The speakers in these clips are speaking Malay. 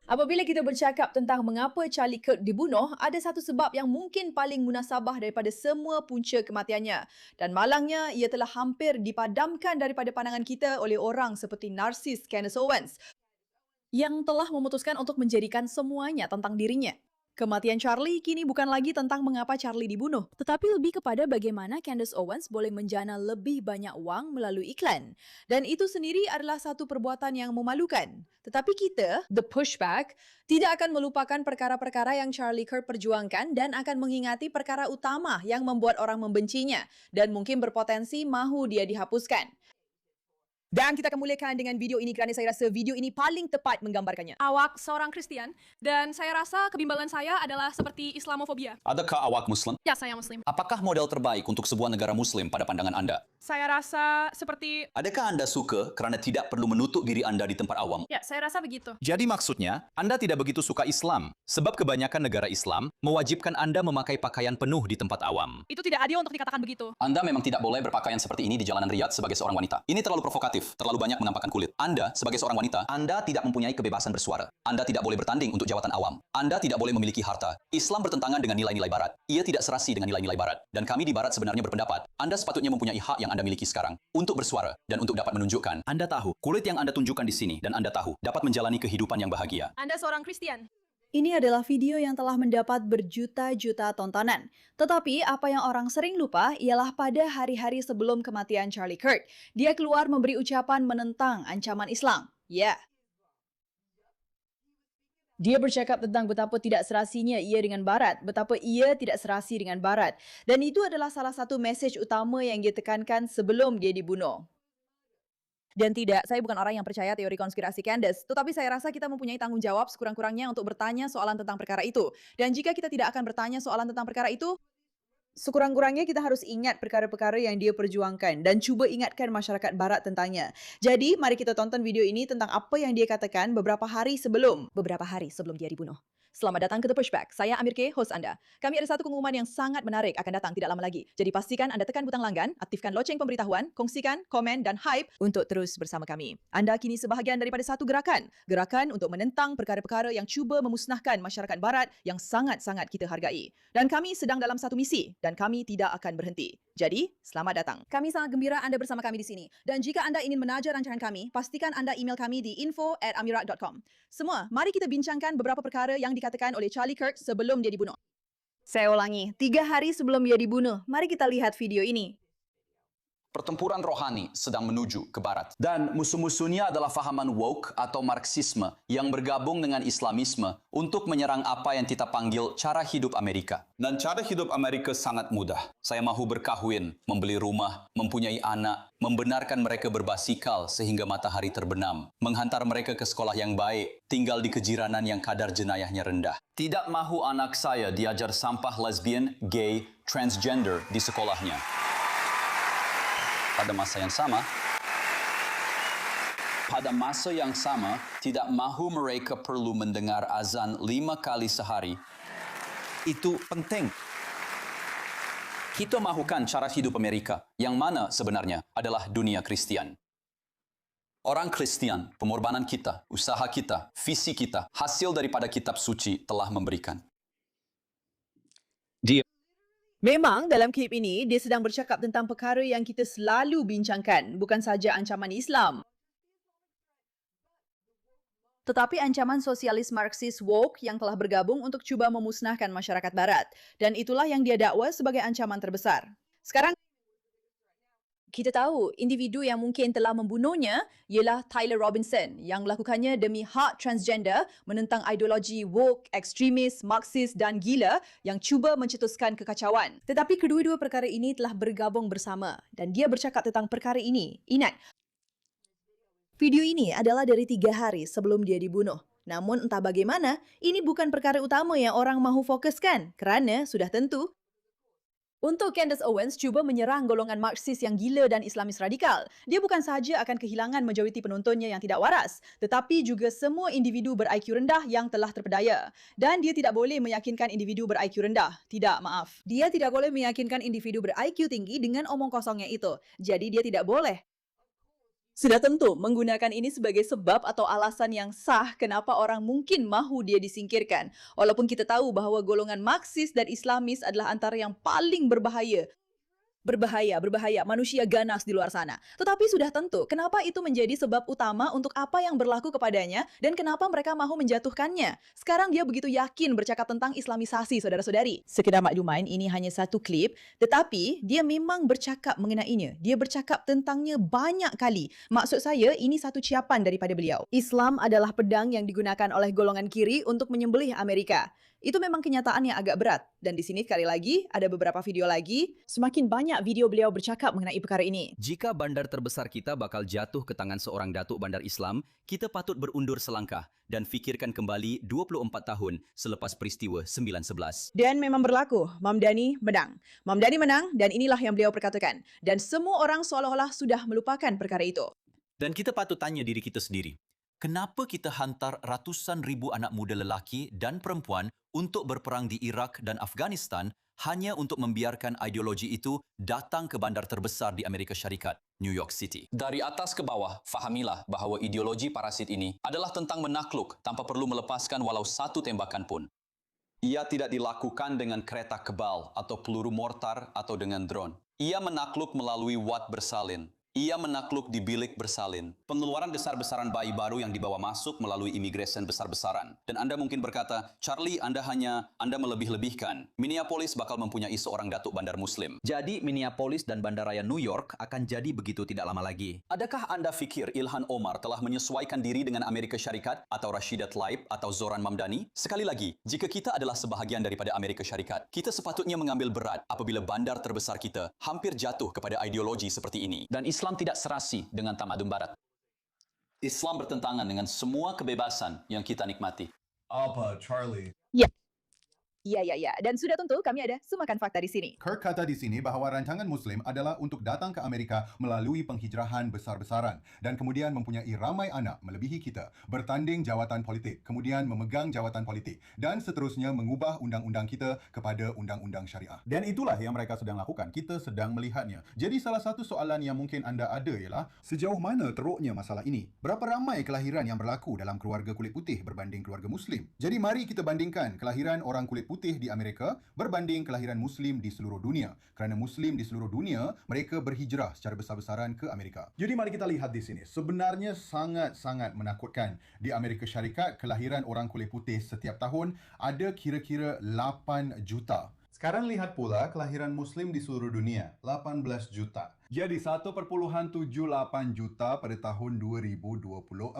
Apabila kita bercakap tentang mengapa Charlie Kirk dibunuh, ada satu sebab yang mungkin paling munasabah daripada semua punca kematiannya. Dan malangnya, ia telah hampir dipadamkan daripada pandangan kita oleh orang seperti narsis Candace Owens yang telah memutuskan untuk menjadikan semuanya tentang dirinya. Kematian Charlie kini bukan lagi tentang mengapa Charlie dibunuh, tetapi lebih kepada bagaimana Candace Owens boleh menjana lebih banyak wang melalui iklan. Dan itu sendiri adalah satu perbuatan yang memalukan. Tetapi kita, The Pushback, tidak akan melupakan perkara-perkara yang Charlie Kirk perjuangkan dan akan mengingati perkara utama yang membuat orang membencinya dan mungkin berpotensi mahu dia dihapuskan. Dan kita akan mulakan dengan video ini kerana saya rasa video ini paling tepat menggambarkannya. Awak seorang Kristian dan saya rasa kebimbangan saya adalah seperti Islamofobia. Adakah awak Muslim? Ya, saya Muslim. Apakah model terbaik untuk sebuah negara Muslim pada pandangan anda? Saya rasa seperti... Adakah anda suka kerana tidak perlu menutup diri anda di tempat awam? Ya, saya rasa begitu. Jadi maksudnya, anda tidak begitu suka Islam, sebab kebanyakan negara Islam mewajibkan anda memakai pakaian penuh di tempat awam. Itu tidak adil untuk dikatakan begitu. Anda memang tidak boleh berpakaian seperti ini di jalanan Riyadh sebagai seorang wanita. Ini terlalu provokatif, terlalu banyak menampakkan kulit. Anda, sebagai seorang wanita, Anda tidak mempunyai kebebasan bersuara. Anda tidak boleh bertanding untuk jawatan awam. Anda tidak boleh memiliki harta. Islam bertentangan dengan nilai-nilai Barat. Ia tidak serasi dengan nilai-nilai Barat. Dan kami di Barat sebenarnya berpendapat, Anda sepatutnya mempunyai hak yang Anda miliki sekarang untuk bersuara dan untuk dapat menunjukkan. Anda tahu, kulit yang Anda tunjukkan di sini dan Anda tahu dapat menjalani kehidupan yang bahagia. Anda seorang Kristian. Ini adalah video yang telah mendapat berjuta-juta tontonan. Tetapi apa yang orang sering lupa ialah pada hari-hari sebelum kematian Charlie Kirk, dia keluar memberi ucapan menentang ancaman Islam. Ya. Dia bercakap tentang betapa tidak serasinya ia dengan Barat, betapa ia tidak serasi dengan Barat. Dan itu adalah salah satu mesej utama yang dia tekankan sebelum dia dibunuh. Dan tidak, saya bukan orang yang percaya teori konspirasi Candace, tetapi saya rasa kita mempunyai tanggung jawab sekurang-kurangnya untuk bertanya soalan tentang perkara itu. Dan jika kita tidak akan bertanya soalan tentang perkara itu, sekurang-kurangnya kita harus ingat perkara-perkara yang dia perjuangkan dan cuba ingatkan masyarakat Barat tentangnya. Jadi, mari kita tonton video ini tentang apa yang dia katakan beberapa hari sebelum dia dibunuh. Selamat datang ke The Pushback. Saya Amir K, host anda. Kami ada satu pengumuman yang sangat menarik akan datang tidak lama lagi. Jadi pastikan anda tekan butang langgan, aktifkan loceng pemberitahuan, kongsikan, komen dan hype untuk terus bersama kami. Anda kini sebahagian daripada satu gerakan. Gerakan untuk menentang perkara-perkara yang cuba memusnahkan masyarakat Barat yang sangat-sangat kita hargai. Dan kami sedang dalam satu misi dan kami tidak akan berhenti. Jadi, selamat datang. Kami sangat gembira anda bersama kami di sini. Dan jika anda ingin menaja rancangan kami, pastikan anda email kami di info@amirat.com. Semua, mari kita bincangkan beberapa perkara yang dikatakan oleh Charlie Kirk sebelum dia dibunuh. Saya ulangi, 3 hari sebelum dia dibunuh. Mari kita lihat video ini. Pertempuran rohani sedang menuju ke barat. Dan musuh-musuhnya adalah fahaman woke atau Marxisme yang bergabung dengan Islamisme untuk menyerang apa yang kita panggil cara hidup Amerika. Dan cara hidup Amerika sangat mudah. Saya mahu berkahwin, membeli rumah, mempunyai anak, membenarkan mereka berbasikal sehingga matahari terbenam, menghantar mereka ke sekolah yang baik, tinggal di kejiranan yang kadar jenayahnya rendah. Tidak mahu anak saya diajar sampah lesbian, gay, transgender di sekolahnya. Pada masa yang sama, tidak mahu mereka perlu mendengar azan 5 kali sehari. Itu penting. Kita mahukan cara hidup Amerika, yang mana sebenarnya adalah dunia Kristian. Orang Kristian, pengorbanan kita, usaha kita, visi kita, hasil daripada kitab suci telah memberikan. Memang dalam klip ini, dia sedang bercakap tentang perkara yang kita selalu bincangkan, bukan saja ancaman Islam. Tetapi ancaman sosialis Marxis woke yang telah bergabung untuk cuba memusnahkan masyarakat Barat. Dan itulah yang dia dakwa sebagai ancaman terbesar. Sekarang, kita tahu individu yang mungkin telah membunuhnya ialah Tyler Robinson yang melakukannya demi hak transgender, menentang ideologi woke, ekstremis, Marxis dan gila yang cuba mencetuskan kekacauan. Tetapi kedua-dua perkara ini telah bergabung bersama dan dia bercakap tentang perkara ini. Ingat, video ini adalah dari 3 hari sebelum dia dibunuh. Namun entah bagaimana, ini bukan perkara utama yang orang mahu fokuskan kerana sudah tentu untuk Candace Owens cuba menyerang golongan Marxis yang gila dan Islamis radikal. Dia bukan sahaja akan kehilangan majoriti penontonnya yang tidak waras, tetapi juga semua individu ber-IQ rendah yang telah terpedaya. Dan dia tidak boleh meyakinkan individu ber-IQ rendah. Tidak, maaf. Dia tidak boleh meyakinkan individu ber-IQ tinggi dengan omong kosongnya itu. Jadi dia tidak boleh Sudah tentu menggunakan ini sebagai sebab atau alasan yang sah kenapa orang mungkin mahu dia disingkirkan. Walaupun kita tahu bahawa golongan Marxis dan Islamis adalah antara yang paling berbahaya. Berbahaya, manusia ganas di luar sana. Tetapi sudah tentu, kenapa itu menjadi sebab utama untuk apa yang berlaku kepadanya dan kenapa mereka mahu menjatuhkannya. Sekarang dia begitu yakin bercakap tentang Islamisasi, saudara-saudari. Sekedar makluman, ini hanya satu klip, tetapi dia memang bercakap mengenainya. Dia bercakap tentangnya banyak kali. Maksud saya, ini satu ciapan daripada beliau. Islam adalah pedang yang digunakan oleh golongan kiri untuk menyembelih Amerika. Itu memang kenyataan yang agak berat. Dan di sini sekali lagi, ada beberapa video lagi. Semakin banyak video beliau bercakap mengenai perkara ini. Jika bandar terbesar kita bakal jatuh ke tangan seorang datuk bandar Islam, kita patut berundur selangkah dan fikirkan kembali 24 tahun selepas peristiwa 9/11. Dan memang berlaku, Mamdani menang. Mamdani menang dan inilah yang beliau perkatakan. Dan semua orang seolah-olah sudah melupakan perkara itu. Dan kita patut tanya diri kita sendiri, kenapa kita hantar ratusan ribu anak muda lelaki dan perempuan untuk berperang di Iraq dan Afghanistan hanya untuk membiarkan ideologi itu datang ke bandar terbesar di Amerika Syarikat, New York City? Dari atas ke bawah, fahamilah bahawa ideologi parasit ini adalah tentang menakluk tanpa perlu melepaskan walau satu tembakan pun. Ia tidak dilakukan dengan kereta kebal atau peluru mortar atau dengan drone. Ia menakluk melalui watt bersalin. Ia menakluk di bilik bersalin. Pengeluaran besar-besaran bayi baru yang dibawa masuk melalui imigresen besar-besaran. Dan Anda mungkin berkata, Charlie, Anda melebih-lebihkan. Minneapolis bakal mempunyai seorang datuk bandar Muslim. Jadi Minneapolis dan bandaraya New York akan jadi begitu tidak lama lagi. Adakah Anda fikir Ilhan Omar telah menyesuaikan diri dengan Amerika Syarikat atau Rashidat Tlaib atau Zoran Mamdani? Sekali lagi, jika kita adalah sebahagian daripada Amerika Syarikat, kita sepatutnya mengambil berat apabila bandar terbesar kita hampir jatuh kepada ideologi seperti ini. Dan Islam tidak serasi dengan tamadun barat. Islam bertentangan dengan semua kebebasan yang kita nikmati. Apa, Charlie? Ya. Dan sudah tentu kami ada semakan fakta di sini. Kirk kata di sini bahawa rancangan Muslim adalah untuk datang ke Amerika melalui penghijrahan besar-besaran dan kemudian mempunyai ramai anak melebihi kita, bertanding jawatan politik, kemudian memegang jawatan politik dan seterusnya mengubah undang-undang kita kepada undang-undang syariah. Dan itulah yang mereka sedang lakukan. Kita sedang melihatnya. Jadi salah satu soalan yang mungkin anda ada ialah, sejauh mana teruknya masalah ini? Berapa ramai kelahiran yang berlaku dalam keluarga kulit putih berbanding keluarga Muslim? Jadi mari kita bandingkan kelahiran orang kulit putih di Amerika berbanding kelahiran Muslim di seluruh dunia. Kerana Muslim di seluruh dunia, mereka berhijrah secara besar-besaran ke Amerika. Jadi mari kita lihat di sini. Sebenarnya sangat-sangat menakutkan. Di Amerika Syarikat, kelahiran orang kulit putih setiap tahun ada kira-kira 8 juta. Sekarang lihat pula kelahiran Muslim di seluruh dunia, 18 juta. Jadi 1.78 juta pada tahun 2024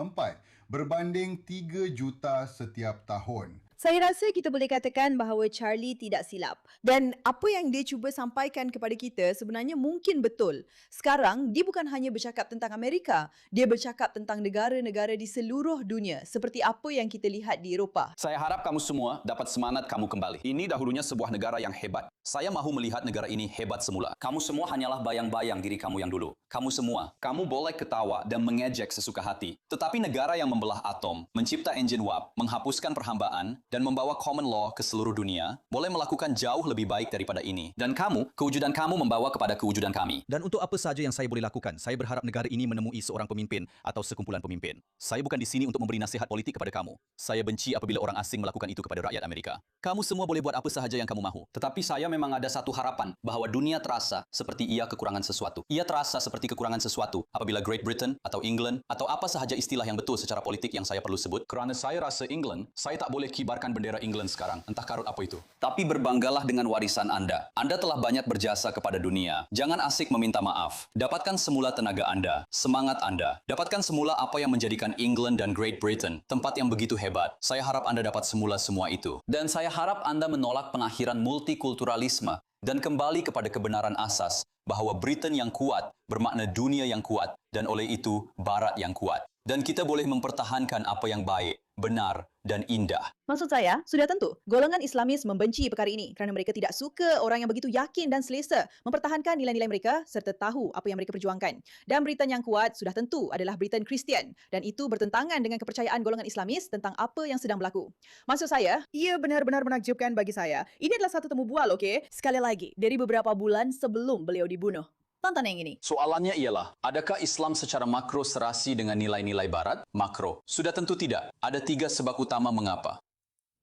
berbanding 3 juta setiap tahun. Saya rasa kita boleh katakan bahawa Charlie tidak silap. Dan apa yang dia cuba sampaikan kepada kita sebenarnya mungkin betul. Sekarang, dia bukan hanya bercakap tentang Amerika. Dia bercakap tentang negara-negara di seluruh dunia. Seperti apa yang kita lihat di Eropah. Saya harap kamu semua dapat semangat kamu kembali. Ini dahulunya sebuah negara yang hebat. Saya mahu melihat negara ini hebat semula. Kamu semua hanyalah bayang-bayang diri kamu yang dulu. Kamu semua, kamu boleh ketawa dan mengejek sesuka hati. Tetapi negara yang membelah atom, mencipta enjin uap, menghapuskan perhambaan, dan membawa common law ke seluruh dunia, boleh melakukan jauh lebih baik daripada ini. Dan kamu, kewujudan kamu membawa kepada kewujudan kami. Dan untuk apa saja yang saya boleh lakukan, saya berharap negara ini menemui seorang pemimpin atau sekumpulan pemimpin. Saya bukan di sini untuk memberi nasihat politik kepada kamu. Saya benci apabila orang asing melakukan itu kepada rakyat Amerika. Kamu semua boleh buat apa sahaja yang kamu mahu. Tetapi saya memang ada satu harapan bahawa dunia terasa seperti ia kekurangan sesuatu. Ia terasa seperti kekurangan sesuatu apabila Great Britain atau England atau apa sahaja istilah yang betul secara politik yang saya perlu sebut. Kerana saya rasa England, saya tak boleh kibarkan bendera England sekarang. Entah karut apa itu. Tapi berbanggalah dengan warisan Anda. Anda telah banyak berjasa kepada dunia. Jangan asik meminta maaf. Dapatkan semula tenaga Anda, semangat Anda. Dapatkan semula apa yang menjadikan England dan Great Britain tempat yang begitu hebat. Saya harap Anda dapat semula semua itu. Dan saya harap Anda menolak pengakhiran multikulturalisme dan kembali kepada kebenaran asas bahawa Britain yang kuat bermakna dunia yang kuat dan oleh itu Barat yang kuat. Dan kita boleh mempertahankan apa yang baik, benar dan indah. Maksud saya, sudah tentu, golongan Islamis membenci perkara ini kerana mereka tidak suka orang yang begitu yakin dan selesa mempertahankan nilai-nilai mereka serta tahu apa yang mereka perjuangkan. Dan Britain yang kuat sudah tentu adalah Britain Kristian dan itu bertentangan dengan kepercayaan golongan Islamis tentang apa yang sedang berlaku. Maksud saya, ia benar-benar menakjubkan bagi saya. Ini adalah satu temu bual, okey? Sekali lagi, dari beberapa bulan sebelum beliau dibunuh. Tonton yang ini. Soalannya ialah, adakah Islam secara makro serasi dengan nilai-nilai Barat? Makro. Sudah tentu tidak. Ada 3 sebab utama mengapa.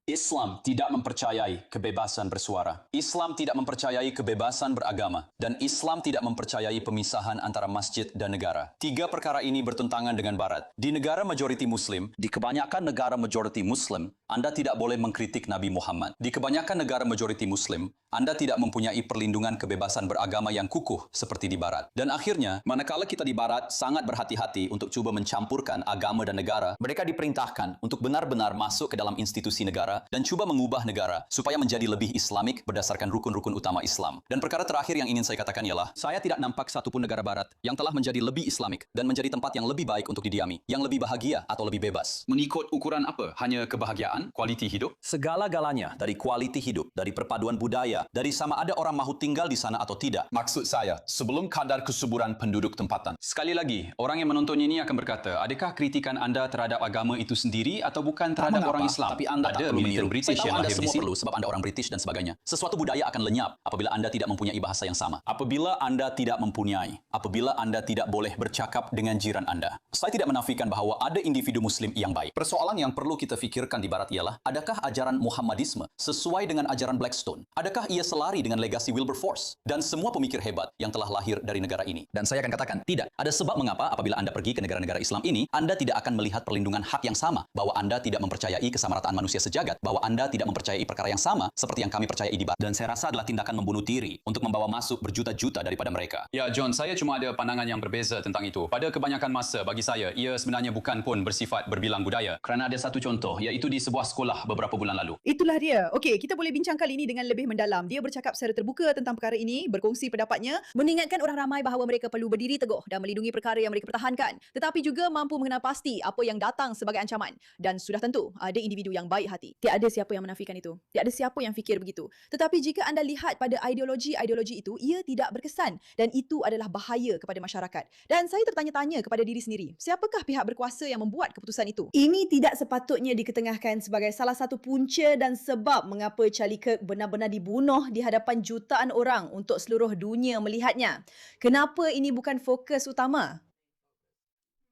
Islam tidak mempercayai kebebasan bersuara. Islam tidak mempercayai kebebasan beragama. Dan Islam tidak mempercayai pemisahan antara masjid dan negara. 3 perkara ini bertentangan dengan Barat. Di negara majoriti Muslim, di kebanyakan negara majoriti Muslim, Anda tidak boleh mengkritik Nabi Muhammad. Di kebanyakan negara majoriti Muslim, Anda tidak mempunyai perlindungan kebebasan beragama yang kukuh seperti di Barat. Dan akhirnya, manakala kita di Barat sangat berhati-hati untuk cuba mencampurkan agama dan negara, mereka diperintahkan untuk benar-benar masuk ke dalam institusi negara dan cuba mengubah negara supaya menjadi lebih Islamik berdasarkan rukun-rukun utama Islam. Dan perkara terakhir yang ingin saya katakan ialah, saya tidak nampak satupun negara Barat yang telah menjadi lebih Islamik dan menjadi tempat yang lebih baik untuk didiami, yang lebih bahagia atau lebih bebas. Mengikut ukuran apa? Hanya kebahagiaan, kualiti hidup? Segala-galanya, dari kualiti hidup, dari perpaduan budaya, dari sama ada orang mahu tinggal di sana atau tidak. Maksud saya, sebelum kadar kesuburan penduduk tempatan. Sekali lagi, orang yang menonton ini akan berkata, adakah kritikan Anda terhadap agama itu sendiri atau bukan terhadap orang Islam? Tapi Anda tak perlu meniru. British yang lahir di sini. Perlu sebab Anda orang British dan sebagainya. Sesuatu budaya akan lenyap apabila Anda tidak mempunyai bahasa yang sama. Apabila Anda tidak mempunyai, apabila Anda tidak boleh bercakap dengan jiran Anda. Saya tidak menafikan bahawa ada individu Muslim yang baik. Persoalan yang perlu kita fikirkan di Barat ialah, adakah ajaran Muhammadisme sesuai dengan ajaran Blackstone? Adakah ia selari dengan legasi Wilberforce dan semua pemikir hebat yang telah lahir dari negara ini? Dan saya akan katakan, tidak. Ada sebab mengapa apabila Anda pergi ke negara-negara Islam ini, Anda tidak akan melihat perlindungan hak yang sama, bahwa Anda tidak mempercayai kesamarataan manusia sejagat, bahwa Anda tidak mempercayai perkara yang sama seperti yang kami percayai di Barat. Dan saya rasa adalah tindakan membunuh diri untuk membawa masuk berjuta-juta daripada mereka. Ya, John, saya cuma ada pandangan yang berbeza tentang itu. Pada kebanyakan masa, bagi saya, ia sebenarnya bukan pun bersifat berbilang budaya. Kerana ada satu contoh, iaitu di sebuah sekolah beberapa bulan lalu. Itulah dia. Okey, kita boleh bincang kali ini dengan lebih mendalam. Dia bercakap secara terbuka tentang perkara ini, berkongsi pendapatnya, mengingatkan orang ramai bahawa mereka perlu berdiri teguh dan melindungi perkara yang mereka pertahankan. Tetapi juga mampu mengenal pasti apa yang datang sebagai ancaman. Dan sudah tentu, ada individu yang baik hati. Tiada siapa yang menafikan itu. Tiada siapa yang fikir begitu. Tetapi jika anda lihat pada ideologi-ideologi itu, ia tidak berkesan. Dan itu adalah bahaya kepada masyarakat. Dan saya tertanya-tanya kepada diri sendiri, siapakah pihak berkuasa yang membuat keputusan itu? Ini tidak sepatutnya diketengahkan sebagai salah satu punca dan sebab mengapa Charlie Kirk benar-benar dibunuh di hadapan jutaan orang untuk seluruh dunia melihatnya. Kenapa ini bukan fokus utama?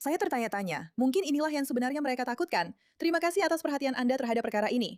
Saya tertanya-tanya, mungkin inilah yang sebenarnya mereka takutkan. Terima kasih atas perhatian anda terhadap perkara ini.